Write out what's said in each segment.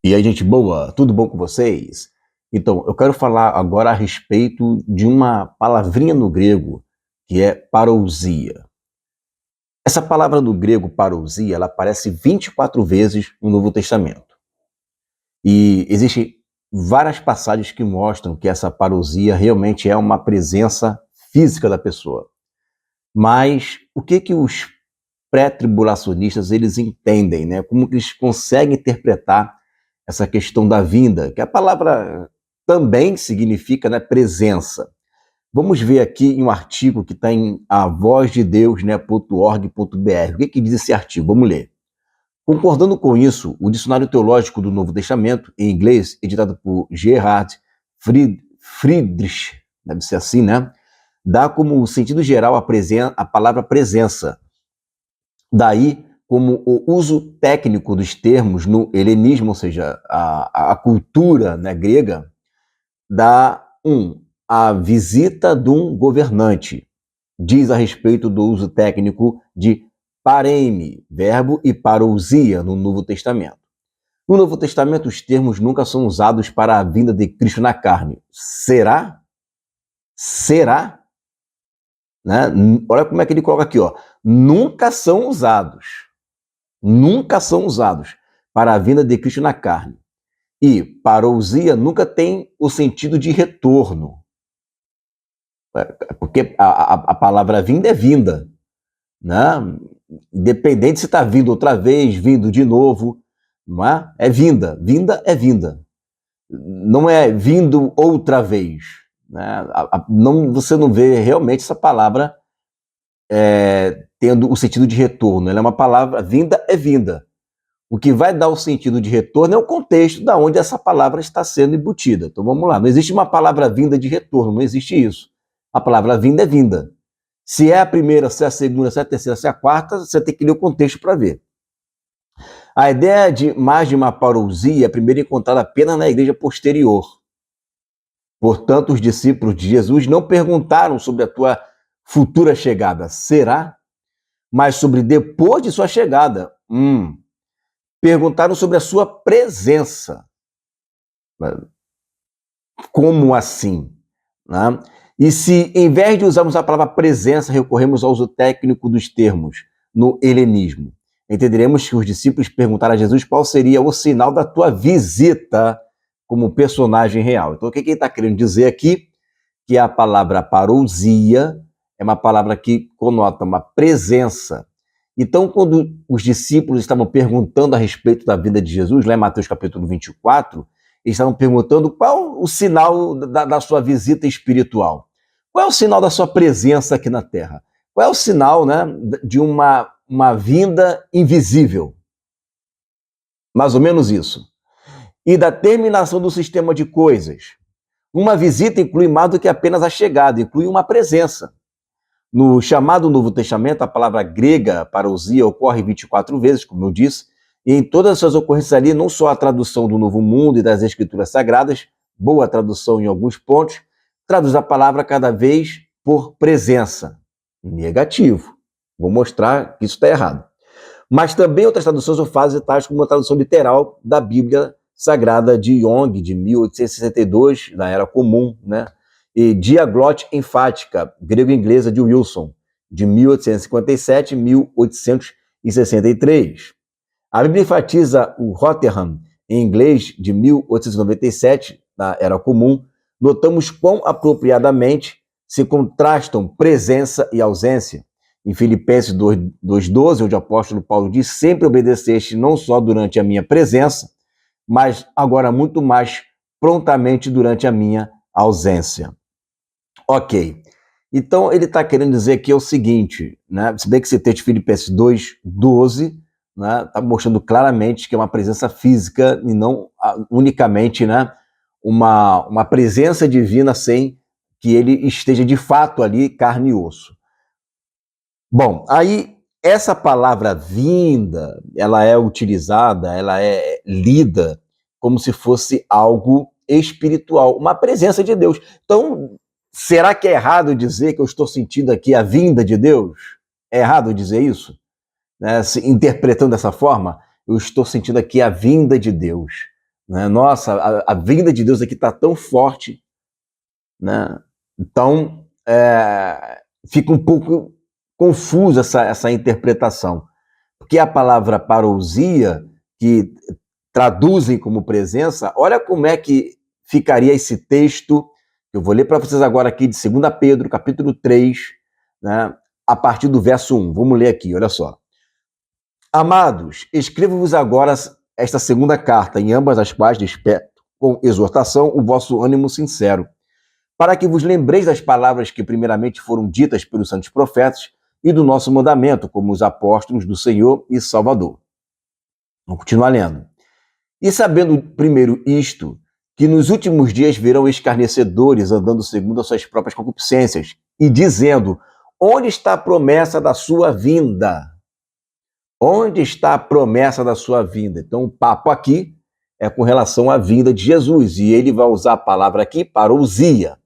E aí, gente boa, tudo bom com vocês? Então, eu quero falar agora a respeito de uma palavrinha no grego, que é parousia. Essa palavra no grego, parousia, ela aparece 24 vezes no Novo Testamento. E existem várias passagens que mostram que essa parousia realmente é uma presença física da pessoa. Mas o que os pré-tribulacionistas eles entendem, né? Como que eles conseguem interpretar essa questão da vinda, que a palavra também significa, né, presença. Vamos ver aqui em um artigo que está em avozdedeus, né, .org.br. O que diz esse artigo? Vamos ler. Concordando com isso, o Dicionário Teológico do Novo Testamento, em inglês, editado por Gerhard Friedrich, deve ser assim, né, dá como sentido geral a palavra presença. Daí, como o uso técnico dos termos no helenismo, ou seja, a cultura, né, grega, dá a visita de um governante. Diz a respeito do uso técnico de pareme, verbo, e parousia no Novo Testamento. No Novo Testamento, os termos nunca são usados para a vinda de Cristo na carne. Será? Será? Né? Olha como é que ele coloca aqui, ó. Nunca são usados para a vinda de Cristo na carne. E parousia nunca tem o sentido de retorno. Porque a palavra vinda é vinda, né? Independente se está vindo outra vez, vindo de novo, não é? É vinda. Vinda é vinda. Não é vindo outra vez. Né? Você não vê realmente essa palavra tendo o sentido de retorno. Ela é uma palavra, vinda é vinda. O que vai dar o sentido de retorno é o contexto da onde essa palavra está sendo embutida. Então vamos lá, não existe uma palavra vinda de retorno, não existe isso. A palavra vinda é vinda. Se é a primeira, se é a segunda, se é a terceira, se é a quarta, você tem que ler o contexto para ver. A ideia de mais de uma parousia é primeiro encontrada apenas na igreja posterior. Portanto, os discípulos de Jesus não perguntaram sobre a tua futura chegada, será? Mas sobre depois de sua chegada. Perguntaram sobre a sua presença. Como assim? Né? E se, em vez de usarmos a palavra presença, recorremos ao uso técnico dos termos no helenismo, entenderemos que os discípulos perguntaram a Jesus qual seria o sinal da tua visita como personagem real. Então, o que ele está querendo dizer aqui? Que a palavra parousia é uma palavra que conota uma presença. Então, quando os discípulos estavam perguntando a respeito da vida de Jesus, lá em Mateus capítulo 24, eles estavam perguntando qual o sinal da sua visita espiritual. Qual é o sinal da sua presença aqui na Terra? Qual é o sinal, né, de uma vinda invisível? Mais ou menos isso. E da terminação do sistema de coisas. Uma visita inclui mais do que apenas a chegada, inclui uma presença. No chamado Novo Testamento, a palavra grega parousia ocorre 24 vezes, como eu disse, e em todas as suas ocorrências ali, não só a tradução do Novo Mundo e das Escrituras Sagradas, boa tradução em alguns pontos, traduz a palavra cada vez por presença. Negativo. Vou mostrar que isso está errado. Mas também outras traduções o fazem, tais como a tradução literal da Bíblia Sagrada de Young, de 1862, na Era Comum, né? E diaglote enfática, grego-inglesa de Wilson, de 1857 e 1863. A Bíblia enfatiza o Rotherham, em inglês, de 1897, na Era Comum. Notamos quão apropriadamente se contrastam presença e ausência. Em Filipenses 2,12, onde o apóstolo Paulo diz: sempre obedeceste não só durante a minha presença, mas agora muito mais prontamente durante a minha ausência. Ok, então ele está querendo dizer que é o seguinte, né? Se bem que esse texto de Filipenses 2,12, né, está mostrando claramente que é uma presença física e não unicamente, né, uma presença divina sem que ele esteja de fato ali carne e osso. Bom, aí essa palavra vinda, ela é utilizada, ela é lida como se fosse algo espiritual, uma presença de Deus. Então, será que é errado dizer que eu estou sentindo aqui a vinda de Deus? É errado dizer isso? Né? Interpretando dessa forma, eu estou sentindo aqui a vinda de Deus. né? Nossa, a vinda de Deus aqui está tão forte, né? Então, fica um pouco confusa essa interpretação, porque a palavra parousia, que traduzem como presença, olha como é que ficaria esse texto, eu vou ler para vocês agora aqui de 2 Pedro, capítulo 3, né, a partir do verso 1. Vamos ler aqui, olha só. Amados, escrevo-vos agora esta segunda carta, em ambas as quais desperto com exortação o vosso ânimo sincero, para que vos lembreis das palavras que primeiramente foram ditas pelos santos profetas e do nosso mandamento, como os apóstolos do Senhor e Salvador. Vamos continuar lendo. E sabendo primeiro isto, que nos últimos dias virão escarnecedores andando segundo as suas próprias concupiscências, e dizendo, onde está a promessa da sua vinda? Onde está a promessa da sua vinda? Então o papo aqui é com relação à vinda de Jesus, e ele vai usar a palavra aqui, parousia.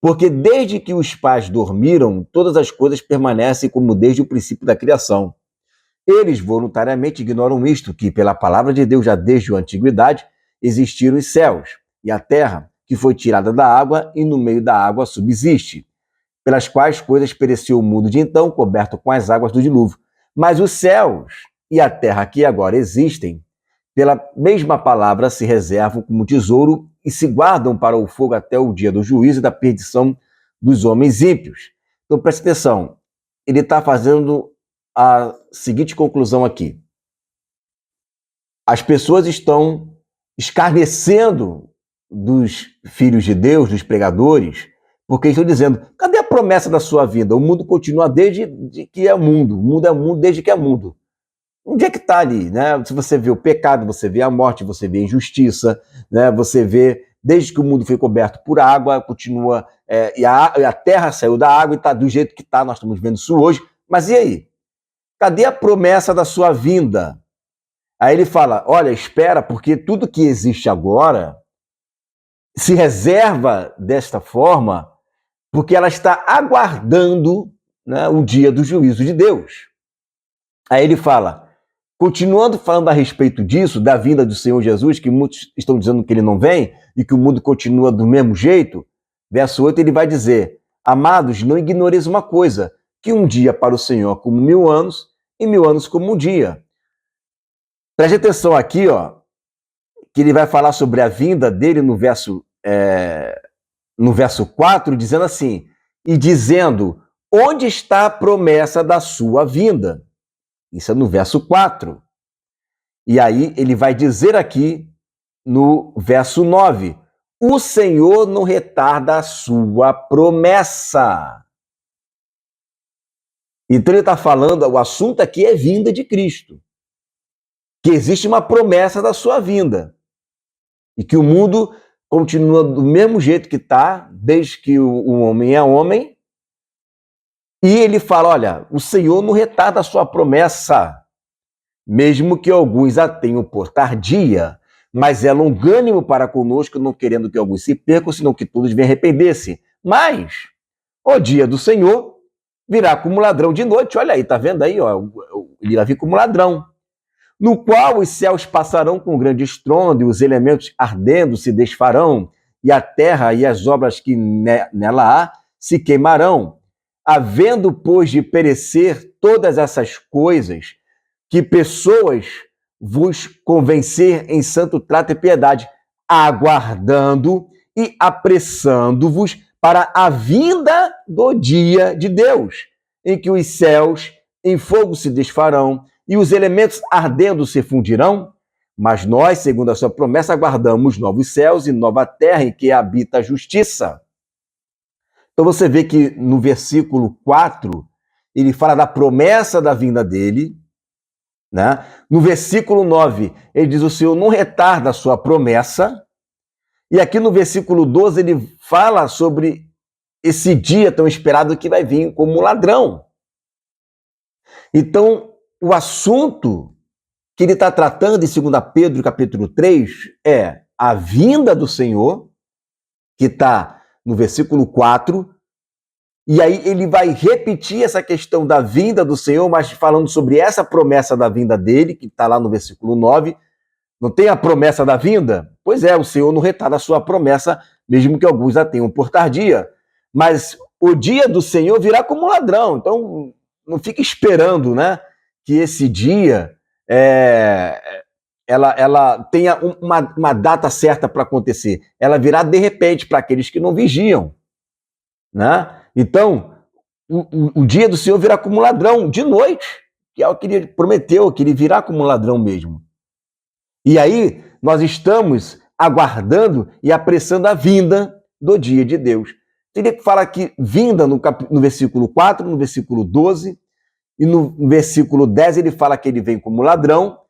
Porque desde que os pais dormiram, todas as coisas permanecem como desde o princípio da criação. Eles voluntariamente ignoram isto, que pela palavra de Deus já desde a antiguidade existiram os céus e a terra, que foi tirada da água e no meio da água subsiste, pelas quais coisas pereceu o mundo de então, coberto com as águas do dilúvio. Mas os céus e a terra que agora existem, pela mesma palavra se reservam como tesouro e se guardam para o fogo até o dia do juízo e da perdição dos homens ímpios. Então preste atenção, ele está fazendo a seguinte conclusão aqui. As pessoas estão escarnecendo dos filhos de Deus, dos pregadores, porque estão dizendo, cadê a promessa da sua vida? O mundo continua desde que é mundo, o mundo é mundo desde que é mundo. Onde é que está ali? Né? Se você vê o pecado, você vê a morte, você vê a injustiça, né? Você vê, desde que o mundo foi coberto por água, continua, e a terra saiu da água e está do jeito que está, nós estamos vendo isso hoje, mas e aí? Cadê a promessa da sua vinda? Aí ele fala, olha, espera, porque tudo que existe agora se reserva desta forma, porque ela está aguardando, né, o dia do juízo de Deus. Aí ele fala, continuando falando a respeito disso, da vinda do Senhor Jesus, que muitos estão dizendo que ele não vem, e que o mundo continua do mesmo jeito, verso 8 ele vai dizer, amados, não ignoreis uma coisa, que um dia para o Senhor como 1000 anos, e 1000 anos como um dia. Preste atenção aqui, ó, que ele vai falar sobre a vinda dele no verso 4, dizendo assim, e dizendo, onde está a promessa da sua vinda? Isso é no verso 4. E aí ele vai dizer aqui no verso 9, o Senhor não retarda a sua promessa. Então ele está falando, o assunto aqui é vinda de Cristo. Que existe uma promessa da sua vinda. E que o mundo continua do mesmo jeito que está, desde que o homem é homem. E ele fala, olha, o Senhor não retarda a sua promessa, mesmo que alguns a tenham por tardia, mas é longânimo para conosco, não querendo que alguns se percam, senão que todos venham arrepender-se. Mas o dia do Senhor virá como ladrão de noite. Olha aí, tá vendo aí? Ó, ele vai vir como ladrão. No qual os céus passarão com grande estrondo, e os elementos ardendo se desfarão, e a terra e as obras que nela há se queimarão. Havendo, pois, de perecer todas essas coisas, que pessoas vos convencer em santo trato e piedade, aguardando e apressando-vos para a vinda do dia de Deus, em que os céus em fogo se desfarão e os elementos ardendo se fundirão, mas nós, segundo a sua promessa, aguardamos novos céus e nova terra em que habita a justiça. Então você vê que no versículo 4, ele fala da promessa da vinda dele, né? No versículo 9, ele diz, o Senhor não retarda a sua promessa, e aqui no versículo 12, ele fala sobre esse dia tão esperado que vai vir como ladrão. Então, o assunto que ele está tratando em 2 Pedro, capítulo 3, é a vinda do Senhor, que está no versículo 4, e aí ele vai repetir essa questão da vinda do Senhor, mas falando sobre essa promessa da vinda dele, que está lá no versículo 9, Não tem a promessa da vinda? Pois é, o Senhor não retarda a sua promessa, mesmo que alguns a tenham por tardia. Mas o dia do Senhor virá como um ladrão. Então, não fique esperando, né, que esse dia ela tenha uma data certa para acontecer. Ela virá de repente para aqueles que não vigiam, né? Então, o dia do Senhor virá como um ladrão de noite, que é o que ele prometeu, que ele virá como um ladrão mesmo. E aí, nós estamos aguardando e apressando a vinda do dia de Deus. Teria que falar aqui vinda no versículo 4, no versículo 12, e no versículo 10 ele fala que ele vem como ladrão,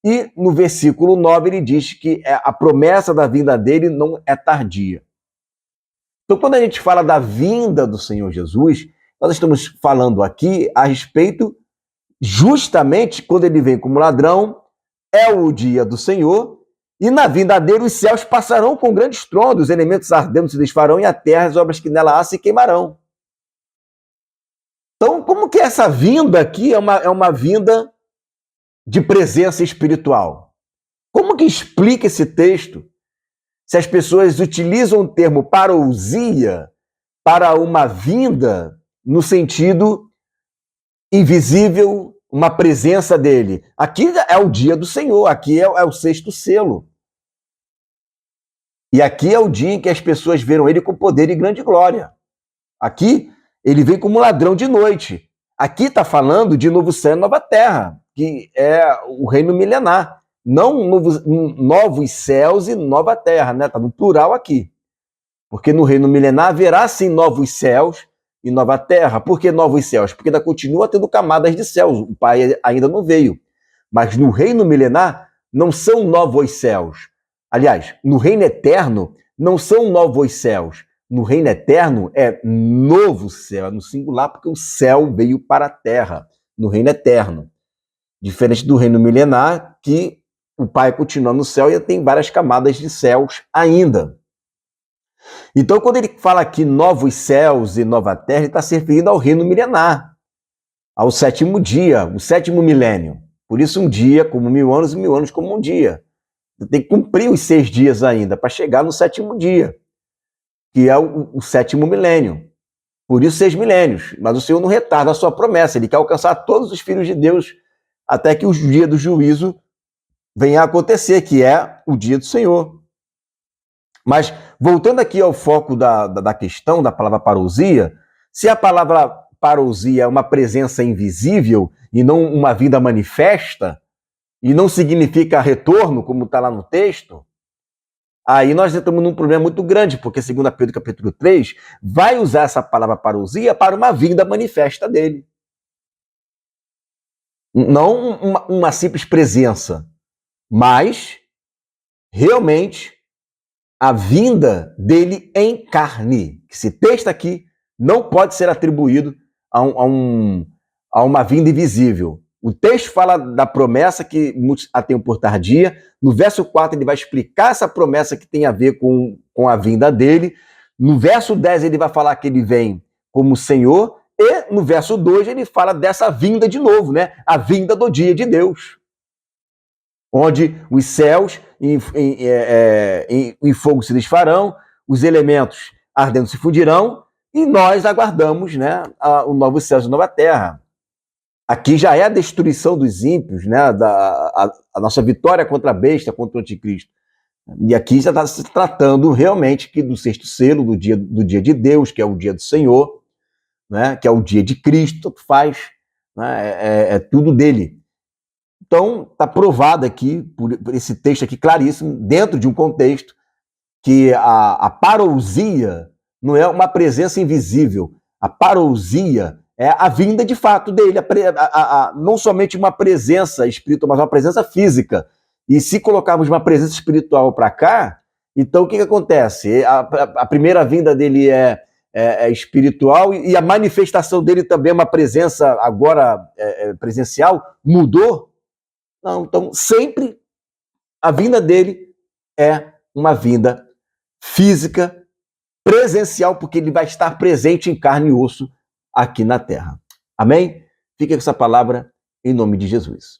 e no versículo 9 ele diz que a promessa da vinda dele não é tardia. Então, quando a gente fala da vinda do Senhor Jesus, nós estamos falando aqui a respeito, justamente quando ele vem como ladrão, é o dia do Senhor, e na vinda dele os céus passarão com grande estrondo, os elementos ardendo se desfarão, e a terra, as obras que nela há, se queimarão. Então, como que essa vinda aqui é uma vinda de presença espiritual? Como que explica esse texto se as pessoas utilizam o termo parousia para uma vinda no sentido invisível, uma presença dele? Aqui é o dia do Senhor, aqui é o sexto selo. E aqui é o dia em que as pessoas viram ele com poder e grande glória. Aqui ele vem como ladrão de noite. Aqui está falando de novo céu e nova terra, que é o reino milenar. Não novos céus e nova terra, né? Está no plural aqui. Porque no reino milenar haverá sim novos céus e nova terra. Por que novos céus? Porque ainda continua tendo camadas de céus. O Pai ainda não veio. Mas no reino milenar não são novos céus. Aliás, no reino eterno não são novos céus. No reino eterno é novo céu, é no singular, porque o céu veio para a terra, no reino eterno. Diferente do reino milenar, que o Pai continua no céu e tem várias camadas de céus ainda. Então, quando ele fala aqui novos céus e nova terra, ele está se referindo ao reino milenar, ao sétimo dia, o sétimo milênio. Por isso, um dia como 1000 anos e 1000 anos como um dia. Tem que cumprir os 6 dias ainda para chegar no sétimo dia, que é o sétimo milênio. Por isso 6 milênios. Mas o Senhor não retarda a sua promessa. Ele quer alcançar todos os filhos de Deus até que o dia do juízo venha a acontecer, que é o dia do Senhor. Mas, voltando aqui ao foco da questão da palavra parousia, se a palavra parousia é uma presença invisível e não uma vinda manifesta, e não significa retorno, como está lá no texto, aí nós estamos num problema muito grande, porque 2 Pedro capítulo 3 vai usar essa palavra parousia para uma vinda manifesta dele. Não uma simples presença, mas realmente a vinda dele em carne. Esse texto aqui não pode ser atribuído a uma vinda invisível. O texto fala da promessa que muitos a tenham por tardia. No verso 4 ele vai explicar essa promessa que tem a ver com a vinda dele. No verso 10 ele vai falar que ele vem como Senhor. E no verso 2 ele fala dessa vinda de novo, né? A vinda do dia de Deus. Onde os céus em fogo se desfarão, os elementos ardendo se fundirão, e nós aguardamos, né, o novo céu e a nova terra. Aqui já é a destruição dos ímpios, né, a nossa vitória contra a besta, contra o anticristo. E aqui já está se tratando realmente que do sexto selo, do dia de Deus, que é o dia do Senhor, né, que é o dia de Cristo, tanto faz, né, é tudo dele. Então, está provado aqui, por esse texto aqui claríssimo, dentro de um contexto, que a parousia não é uma presença invisível. A parousia é a vinda de fato dele, não somente uma presença espiritual, mas uma presença física. E se colocarmos uma presença espiritual para cá, então o que acontece? A primeira vinda dele é espiritual e a manifestação dele também é uma presença agora presencial, mudou? Não, então sempre a vinda dele é uma vinda física, presencial, porque ele vai estar presente em carne e osso aqui na terra. Amém? Fica com essa palavra em nome de Jesus.